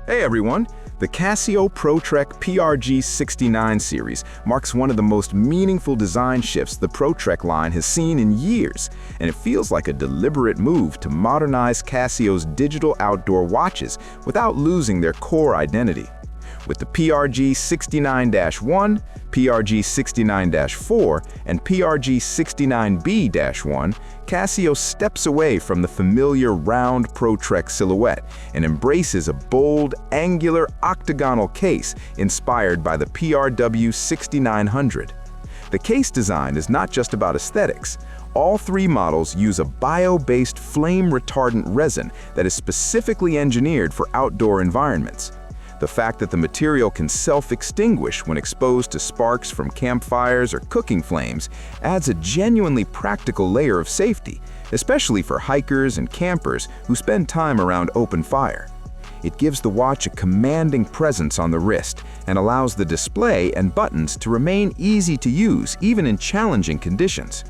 Hey everyone! The Casio Pro Trek PRG-69 series marks one of the most meaningful design shifts the Pro Trek line has seen in years, and it feels like a deliberate move to modernize Casio's digital outdoor watches without losing their core identity. With the PRG-69-1, PRG-69-4, and PRG-69B-1, Casio steps away from the familiar round Pro Trek silhouette and embraces a bold, angular, octagonal case inspired by the PRW-6900. The case design is not just about aesthetics. All three models use a bio-based flame-retardant resin that is specifically engineered for outdoor environments. The fact that the material can self-extinguish when exposed to sparks from campfires or cooking flames adds a genuinely practical layer of safety, especially for hikers and campers who spend time around open fire. It gives the watch a commanding presence on the wrist and allows the display and buttons to remain easy to use even in challenging conditions.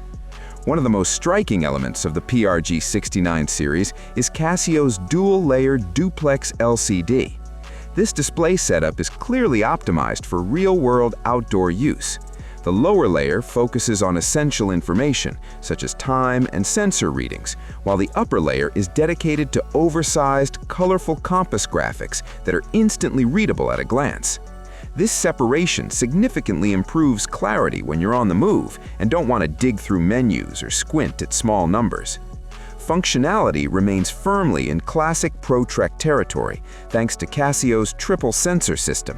One of the most striking elements of the PRG-69 series is Casio's dual-layer Duplex LCD. This display setup is clearly optimized for real-world outdoor use. The lower layer focuses on essential information, such as time and sensor readings, while the upper layer is dedicated to oversized, colorful compass graphics that are instantly readable at a glance. This separation significantly improves clarity when you're on the move and don't want to dig through menus or squint at small numbers. Functionality remains firmly in classic Pro Trek territory, thanks to Casio's triple sensor system.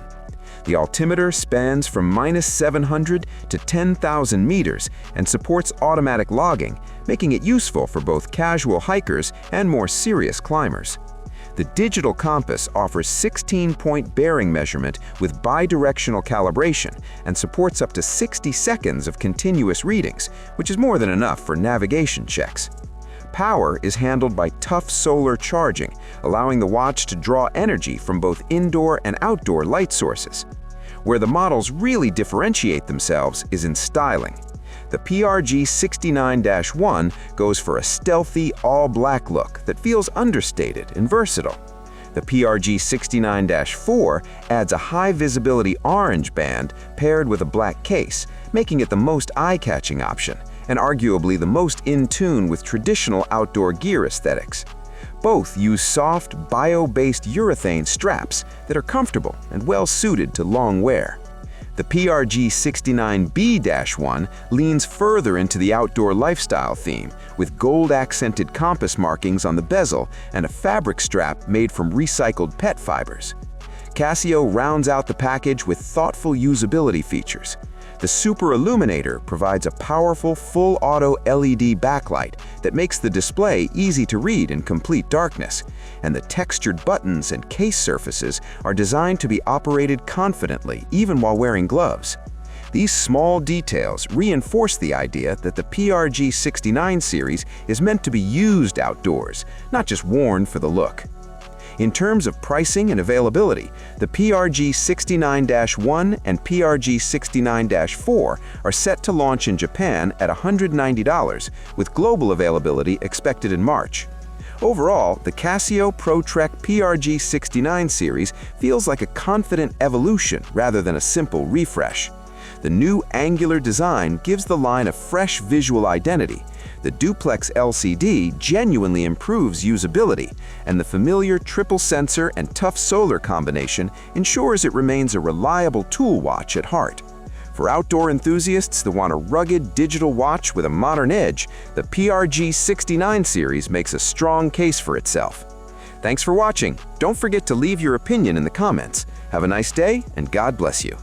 The altimeter spans from -700 to 10,000 meters and supports automatic logging, making it useful for both casual hikers and more serious climbers. The digital compass offers 16-point bearing measurement with bidirectional calibration and supports up to 60 seconds of continuous readings, which is more than enough for navigation checks. Power is handled by tough solar charging, allowing the watch to draw energy from both indoor and outdoor light sources. Where the models really differentiate themselves is in styling. The PRG-69-1 goes for a stealthy, all-black look that feels understated and versatile. The PRG-69-4 adds a high-visibility orange band paired with a black case, making it the most eye-catching option, and arguably the most in tune with traditional outdoor gear aesthetics. Both use soft, bio-based urethane straps that are comfortable and well-suited to long wear. The PRG-69B-1 leans further into the outdoor lifestyle theme, with gold-accented compass markings on the bezel and a fabric strap made from recycled pet fibers. Casio rounds out the package with thoughtful usability features. The Super Illuminator provides a powerful full-auto LED backlight that makes the display easy to read in complete darkness, and the textured buttons and case surfaces are designed to be operated confidently even while wearing gloves. These small details reinforce the idea that the PRG-69 series is meant to be used outdoors, not just worn for the look. In terms of pricing and availability, the PRG-69-1 and PRG-69-4 are set to launch in Japan at $190, with global availability expected in March. Overall, the Casio Pro Trek PRG-69 series feels like a confident evolution rather than a simple refresh. The new angular design gives the line a fresh visual identity. The Duplex LCD genuinely improves usability, and the familiar triple sensor and tough solar combination ensures it remains a reliable tool watch at heart. For outdoor enthusiasts that want a rugged digital watch with a modern edge, the PRG-69 series makes a strong case for itself. Thanks for watching. Don't forget to leave your opinion in the comments. Have a nice day, and God bless you.